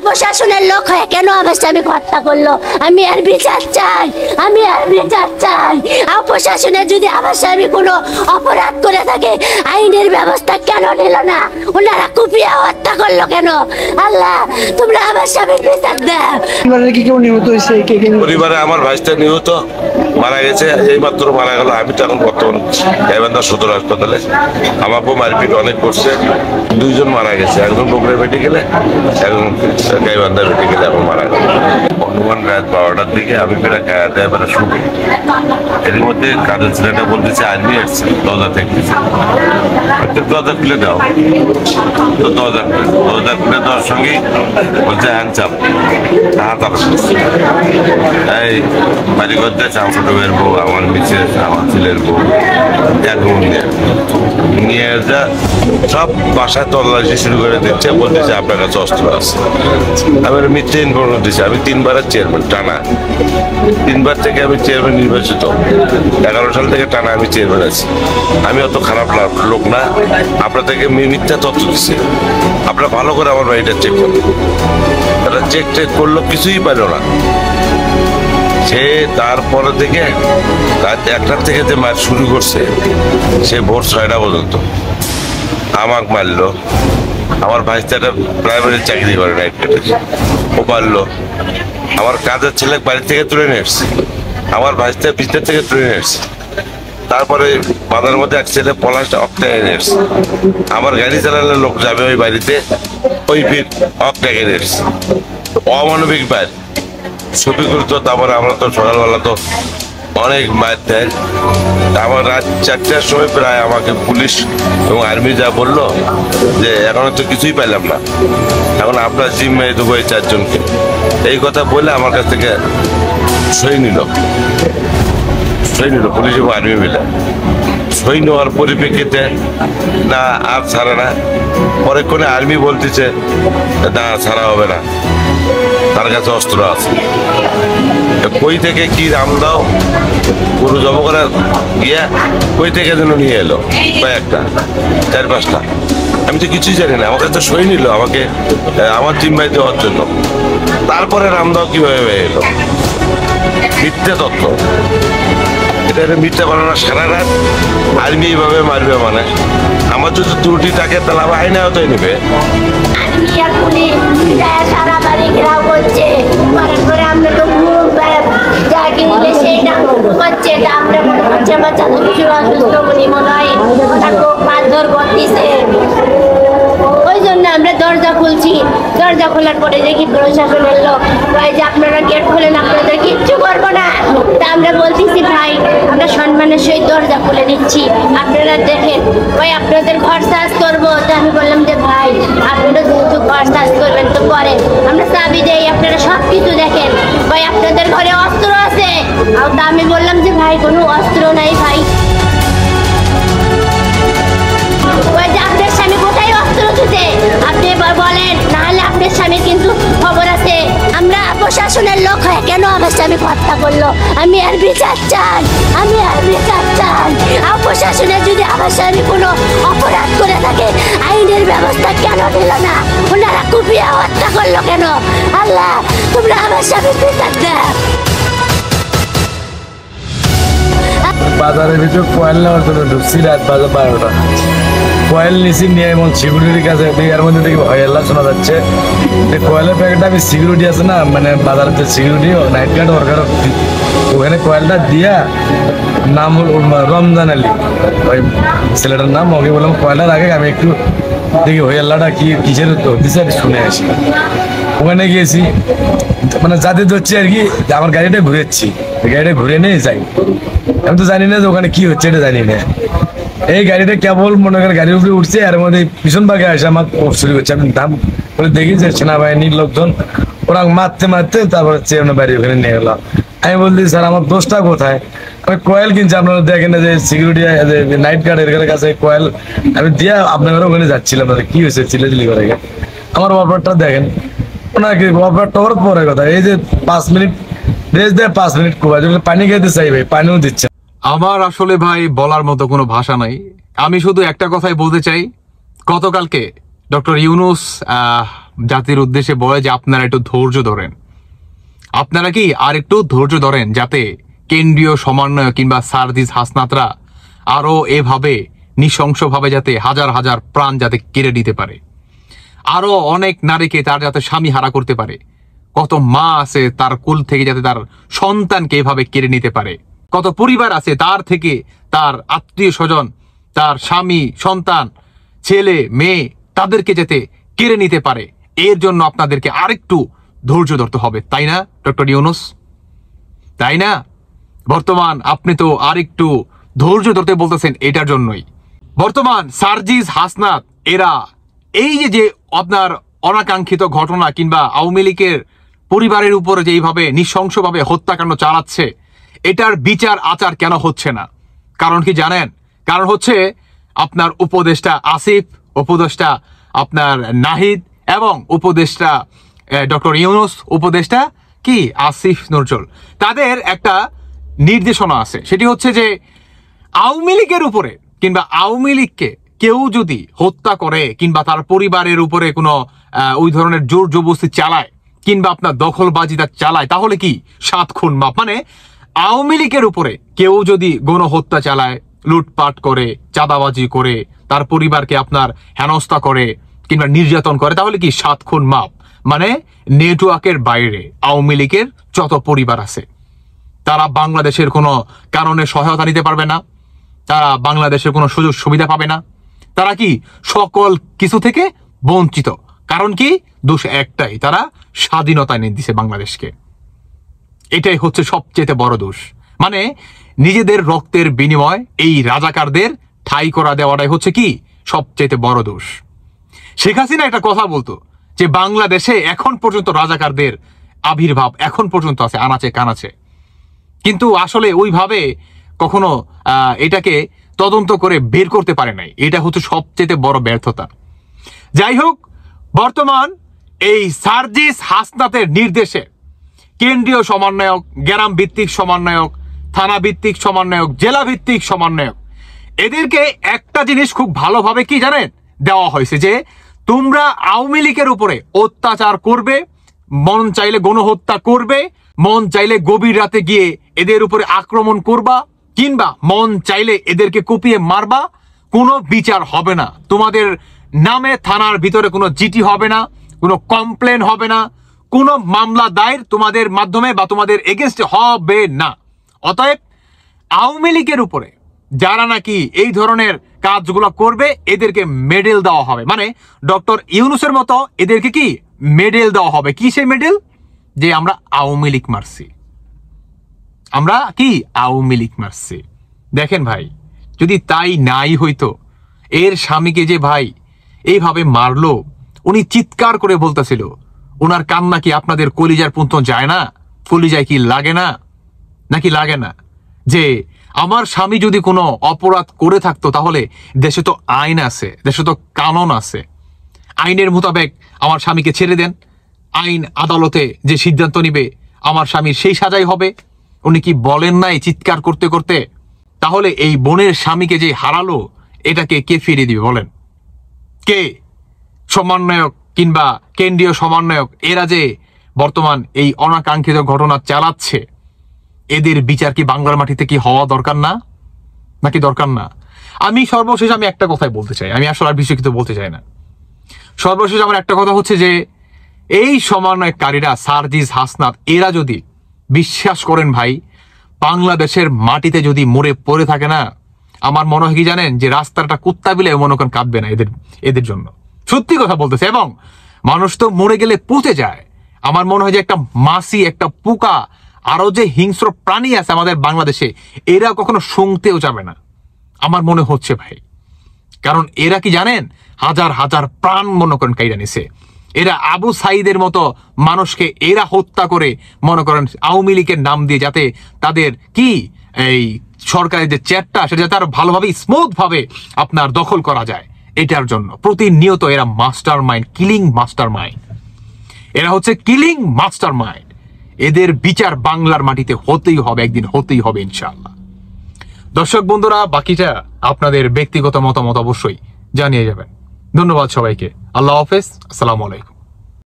প্রশাসনের লোক হয়ে কেন আমার স্বামীকে হত্যা করলো? আমি আর বিচার চাই, আমি আর বিচার চাই। আর প্রশাসনে যদি আমার স্বামী কোনো অপরাধ করে থাকে আইনের ব্যবস্থা কেন নিল না? ওনারা কুপিয়ে হত্যা করলো কেন? আল্লাহ তোমরা আমার স্বামীর বিচার দাও। পরিবারে কি কেউ নিহত হয়েছে? পরিবারে আমার ভাইটা নিহত, মারা গেছে, এই মাত্র মারা গেল। আমি তো এখন বর্তমান গাইবান্ধা সদর হাসপাতালে। আমাকেও মারপিট অনেক করছে, দুইজন মারা গেছে, একজন বগুড়া মেডিকেলে, একজন গাইবান্ধা মেডিকেলে এখন মারা গেল। অনুমান রাত 12টার দিকে আমি ফেরা খাওয়া দেয় বেড়া শুনি। এর মধ্যে কাজের ছেলেটা বলতেছে আর্মি আসছে, দরজা দেখতেছে, দরজা খুলে দাও। তো দরজা খুলে দেওয়ার সঙ্গেই বলছে হ্যান্ডচাপ হাত এই বাড়ি করতে চামফুটের বউ, আমার মিসেস, আমার ছেলের বউ, এখন নিয়ে যা সব বাসায় তল্লাশি শুরু করে দিচ্ছে, বলতেছে আপনার কাছে অস্ত্র আছে। আমি মিথ্যে ইনফরমেশন দিচ্ছি। আমি 3 বারের চেয়ারম্যান টানা, 3 বার থেকে আমি চেয়ারম্যান নির্বাচিত। 11 সাল থেকে টানা আমি চেয়ারম্যান আছি। আমি অত খারাপ লোক না, আপনার থেকে মিথ্যা তথ্য দিচ্ছে। আপনারা ভালো করে আমার বাড়িটা চেক করুন। তারা চেক করলো, কিছুই পাইল না। সে তারপরে থেকে রাত 1টার থেকে যে মার শুরু করছে, সে ভোর 6টা পর্যন্ত আমাকে মারলো। আমার ভাইস্তাটা প্রাইমারি চাকরি করে নাইট কেটে, ও মারলো। আমার কাজের ছেলে বাড়ি থেকে তুলে নিয়ে এসছে, আমার ভাইস্তা ভিতর থেকে তুলে নিয়ে এসছে। তারপরে বাজারের মধ্যে এক ছেলে পলাশটা অকটাকে নিয়ে এসছে। আমার গাড়ি চালালে লোক যাবে ওই বাড়িতে, ওই ফির অকটাকে নিয়ে এসছে। অমানবিক বাইর ছবি করতো। তারপরে আমরা তো সকালবেলা তো অনেক মায়ের দেয়। আমার রাত 4টার সময় প্রায় আমাকে পুলিশ এবং আর্মি যা বললো যে এখনো তো কিছুই পেলাম না, এখন আপনার জিম্মায় দেবো এই 4 জনকে। এই কথা বলে আমার কাছ থেকে সই নিল পুলিশ এবং আর্মি মিলে। সই নেওয়ার পরিপ্রেক্ষিতে না আর ছাড়ে না। পরে কোনো আর্মি বলতেছে না ছাড়া হবে না, তার কাছে অস্ত্র আছে। কই থেকে কি রাম দাও গরু জব করে গিয়া কই থেকে যেন নিয়ে এলো কয়েকটা, 4-5টা। আমি তো কিছুই জানি না। আমার কাছে সই নিল আমাকে আমার জিম্মায় দেওয়ার জন্য। তারপরে রামদাও কিভাবে এলো? মিথ্যে তথ্য। এটা মিথ্যা বানানো সারা রাত আর্মি এইভাবে মারবে। মানে আমার যদি ত্রুটি থাকে তাহলে আমার আইনে আওতায় নেবে। সারা বাড়ি ঘেরাও করছে, আমরা তো যা কিনলে সেইটা করছে। আমরা মনে করছি আমার চাঁদা কিছু অসুস্থ বলি মনে হয়, মারধর করতেছে। ওই জন্য আমরা দরজা খুলছি। দরজা খোলার পরে দেখি প্রশাসনের লোক যে আপনারা গেট খোলেন, আপনাদের কিচ্ছু করবো না। তা আমরা বলতেছি ভাই আমরা সম্মানের সহিত দরজা খুলে দিচ্ছি, আপনারা দেখেন ভাই আপনাদের ঘর সার্চ করবো। তা আমি বললাম যে ভাই আপনারা যেহেতু ঘর সার্চ করবেন তো করেন, আমরা চাবি দেই, আপনারা সব কিছু দেখেন। ভাই আপনাদের ঘরে অস্ত্র আছে? তা আমি বললাম যে ভাই কোনো অস্ত্র নাই ভাই। ওই যে আপনার স্বামী কোথায় অস্ত্র ছুটে আপনি বলেন, নাহলে আপনার স্বামীর কিন্তু খবর আছে। আমরা প্রশাসনের লোক হয়ে কেন আমার স্বামীকে হত্যা করলো? আমি আর বিচার চাই, আমি আর বিচার চাই। আর প্রশাসনে যদি আমার স্বামী কোনো অপরাধ করে থাকে আইনের ব্যবস্থা কেন নিল না? ওনারা কুপিয়ে হত্যা করলো কেন? আল্লাহ তোমরা আমার স্বামীর বিচার দাও। বাজারের ভিতরে কয়েল নেওয়ার জন্য ঢুকছি রাত 12টা। কয়েল নিচে নিয়ে এমন সিকিউরিটির কাছে এর মধ্যে দেখি ভয়েল্লা শোনা যাচ্ছে। কয়েলের প্যাকেটটা আমি সিকিউরিটি আছে না, মানে বাজারের যে সিকিউরিটি নাইট গার্ড ওরকার, ওখানে কয়েলটা দিয়া নাম হল রমজান আলী, ওই ছেলেটার নাম। ওকে বললাম কয়েলটার আগে আমি একটু দেখি হইয়াল্লাটা কি কিসের দিচ্ছে শুনে আসি। ওখানে গিয়েছি, মানে যাতে ধরছি আর কি, আমার গাড়িটা ঘুরেছি, গাড়িটা ঘুরে নিয়ে যাই। আমি তো জানি না যে ওখানে কি হচ্ছে, এটা জানি না। এই গাড়িটা কেবল মনে করেন গাড়ির উপরে উঠছে, আর মধ্যে পিছন ভাগে আসে আমার শুরু করছে। আমি দাম বলে দেখি যে সেনাবাহিনীর লোকজন ওরা মারতে মারতে তারপরে বাড়ি ওখানে নিয়ে গেল। আমি বলছি স্যার আমার দোষটা কোথায়? আমি কয়েল কিনছি, আপনারা দেখেন না যে সিকিউরিটি নাইট গার্ড এর কাছে কয়েল আমি দিয়ে আপনার ওখানে যাচ্ছিলাম। কি হয়েছে চিল্লাচিল্লি করে? আমার অফারটা দেখেন, ওনাকে অফারটা ওর পরে কথা। এই যে 5 মিনিট রেস্ট দেয়, 5 মিনিট কুবা পানি খেতে চাই ভাই, পানিও দিচ্ছে। আমার আসলে ভাই বলার মতো কোনো ভাষা নাই। আমি শুধু একটা কথাই বলতে চাই, গতকালকে ডক্টর ইউনূস জাতির উদ্দেশ্যে বলে যে আপনারা একটু ধৈর্য ধরেন, আপনারা কি আর একটু ধৈর্য ধরেন, যাতে কেন্দ্রীয় সমন্বয় কিংবা সার্জিস হাসনাতরা আরো এভাবে নৃশংসভাবে যাতে হাজার হাজার প্রাণ যাতে কেড়ে নিতে পারে, আরো অনেক নারীকে তার যাতে স্বামী হারা করতে পারে, কত মা আছে তার কুল থেকে যাতে তার সন্তানকে এভাবে কেড়ে নিতে পারে, কত পরিবার আছে তার থেকে তার আত্মীয় স্বজন, তার স্বামী, সন্তান, ছেলে, মেয়ে তাদেরকে যাতে কেড়ে নিতে পারে, এর জন্য আপনাদেরকে আরেকটু ধৈর্য ধরতে হবে, তাই না ডক্টর ইউনূস? তাই না? বর্তমান আপনি তো আরেকটু ধৈর্য ধরতে বলতেছেন এটার জন্যই। বর্তমান সার্জিস হাসনাত এরা এই যে আপনার অনাকাঙ্ক্ষিত ঘটনা কিংবা আওয়ামী লীগের পরিবারের উপর যেইভাবে নৃশংসভাবে হত্যাকাণ্ড চালাচ্ছে, এটার বিচার আচার কেন হচ্ছে না? কারণ কি জানেন? কারণ হচ্ছে আপনার উপদেষ্টা আসিফ, উপদেষ্টা আপনার নাহিদ এবং উপদেষ্টা ডক্টর ইউনূস, উপদেষ্টা কি আসিফ নজরুল, তাদের একটা নির্দেশনা আছে। সেটি হচ্ছে যে আওয়ামী লীগের উপরে কিংবা আওয়ামী লীগকে কেউ যদি হত্যা করে কিংবা তার পরিবারের উপরে কোনো ওই ধরনের জোর জবরদস্তি চালায় কিংবা আপনার দখলবাজিটা চালায়, তাহলে কি 7 খুন মাপ। মানে আওয়ামী লীগের উপরে কেউ যদি গণহত্যা চালায়, লুটপাট করে, চাঁদাবাজি করে, তার পরিবারকে আপনার হেনস্থা করে কিংবা নির্যাতন করে, তাহলে কি 7 খুন মাপ। মানে নেটওয়ার্কের বাইরে আওয়ামী লীগের যত পরিবার আছে তারা বাংলাদেশের কোনো কারণে সহায়তা নিতে পারবে না, তারা বাংলাদেশের কোনো সুযোগ সুবিধা পাবে না, তারা কি সকল কিছু থেকে বঞ্চিত। কারণ কি? দোষ একটাই, তারা স্বাধীনতা নিয়ে দিছে বাংলাদেশকে। এটাই হচ্ছে সবচেয়ে বড় দোষ। মানে নিজেদের রক্তের বিনিময় এই রাজাকারদের ঠাঁই করা দেওয়াটাই হচ্ছে কি সবচেয়ে বড় দোষ। শেখ হাসিনা একটা কথা বলতো যে বাংলাদেশে এখন পর্যন্ত রাজাকারদের আবির্ভাব এখন পর্যন্ত আছে আনাচে কানাচে, কিন্তু আসলে ওইভাবে কখনো এটাকে তদন্ত করে বের করতে পারে নাই। এটা হচ্ছে সবচেয়ে বড় ব্যর্থতা। যাই হোক, বর্তমান এই সার্জিস হাসনাতের নির্দেশে কেন্দ্রীয় সমন্বয়ক, গ্রাম ভিত্তিক সমন্বয়ক, থানা ভিত্তিক সমন্বয়ক, জেলা ভিত্তিক সমন্বয়ক, এদেরকে একটা জিনিস খুব ভালোভাবে কি জানেন দেওয়া হয়েছে যে তোমরা আওয়ামী লীগের উপরে অত্যাচার করবে, মন চাইলে গণহত্যা করবে, মন চাইলে গভীর রাতে গিয়ে এদের উপরে আক্রমণ করবা কিংবা মন চাইলে এদেরকে কুপিয়ে মারবা, কোনো বিচার হবে না। তোমাদের নামে থানার ভিতরে কোনো জিটি হবে না, কোনো কমপ্লেন হবে না, কোনো মামলা দায়ের তোমাদের মাধ্যমে বা তোমাদের এগেনস্টে হবে না। অতএব আওয়ামী লীগের উপরে যারা নাকি এই ধরনের কাজগুলো করবে এদেরকে মেডেল দেওয়া হবে। মানে ডক্টর ইউনূসের মতো এদেরকে কি মেডেল দেওয়া হবে। কি সেই মেডেল? যে আমরা আওয়ামী লীগ মারছি, আমরা কি আওয়ামী লীগ মারছি। দেখেন ভাই, যদি তাই নাই হইতো, এর স্বামীকে যে ভাই এইভাবে মারলো, উনি চিৎকার করে বলতেছিল, ওনার কান্না কি আপনাদের কলিজার পুন্ত যায় না? কলিজায় কি লাগে না? নাকি লাগে না যে আমার স্বামী যদি কোনো অপরাধ করে থাকতো তাহলে দেশে তো আইন আছে, দেশে তো কানুন আছে, আইনের মোতাবেক আমার স্বামীকে ছেড়ে দেন, আইন আদালতে যে সিদ্ধান্ত নিবে আমার স্বামীর সেই সাজাই হবে। উনি কি বলেন নাই চিৎকার করতে করতে? তাহলে এই বোনের স্বামীকে যে হারালো এটাকে কে ফিরিয়ে দিবে বলেন? কে? সমন্বয়ক কিংবা কেন্দ্রীয় সমন্বয়ক এরা যে বর্তমান এই অনাকাঙ্ক্ষিত ঘটনা চালাচ্ছে, এদের বিচার কি বাংলার মাটিতে কি হওয়া দরকার না? নাকি দরকার না? আমি সর্বশেষ একটা কথাই বলতে চাই, আমি আসলে আর বেশি কিছু বলতে চাই না। সর্বশেষ আমার একটা কথা হচ্ছে যে এই সমন্বয়কারীরা সার্জিস হাসনাত এরা যদি বিশ্বাস করেন ভাই বাংলাদেশের মাটিতে যদি মরে পড়ে থাকে না, আমার মনে হয় কি জানেন যে রাস্তাটা কুত্তা বিলে মনে করেন কাঁদবে না এদের জন্য। সত্যি কথা বলতেছে। এবং মানুষ তো মরে গেলে পচে যায়। আমার মনে হয় যে একটা মাছি, একটা পোকা, আরো যে হিংস্র প্রাণী আছে আমাদের বাংলাদেশে, এরা কখনো শুনতেও যাবে না আমার মনে হচ্ছে ভাই। কারণ এরা কি জানেন হাজার হাজার প্রাণ মনে করেন কাইরা নিছে। এরা আবু সাইদের মতো মানুষকে এরা হত্যা করে মনে করেন আওয়ামী লীগের নাম দিয়ে যাতে তাদের কি এই সরকারের যে চেয়ারটা সেটা যাতে আরো ভালোভাবে স্মুথ ভাবে আপনার দখল করা যায়, এটার জন্য প্রতিনিয়ত এরা master mind, killing master mind. এরা হচ্ছে কিলিং মাস্টার মাইন্ড। এদের বিচার বাংলার মাটিতে হতেই হবে, একদিন হতেই হবে ইনশাআল্লাহ। দর্শক বন্ধুরা, বাকিটা আপনাদের ব্যক্তিগত মতামত অবশ্যই জানিয়ে যাবেন। ধন্যবাদ সবাইকে। আল্লাহ হাফেজ। আসসালামু আলাইকুম।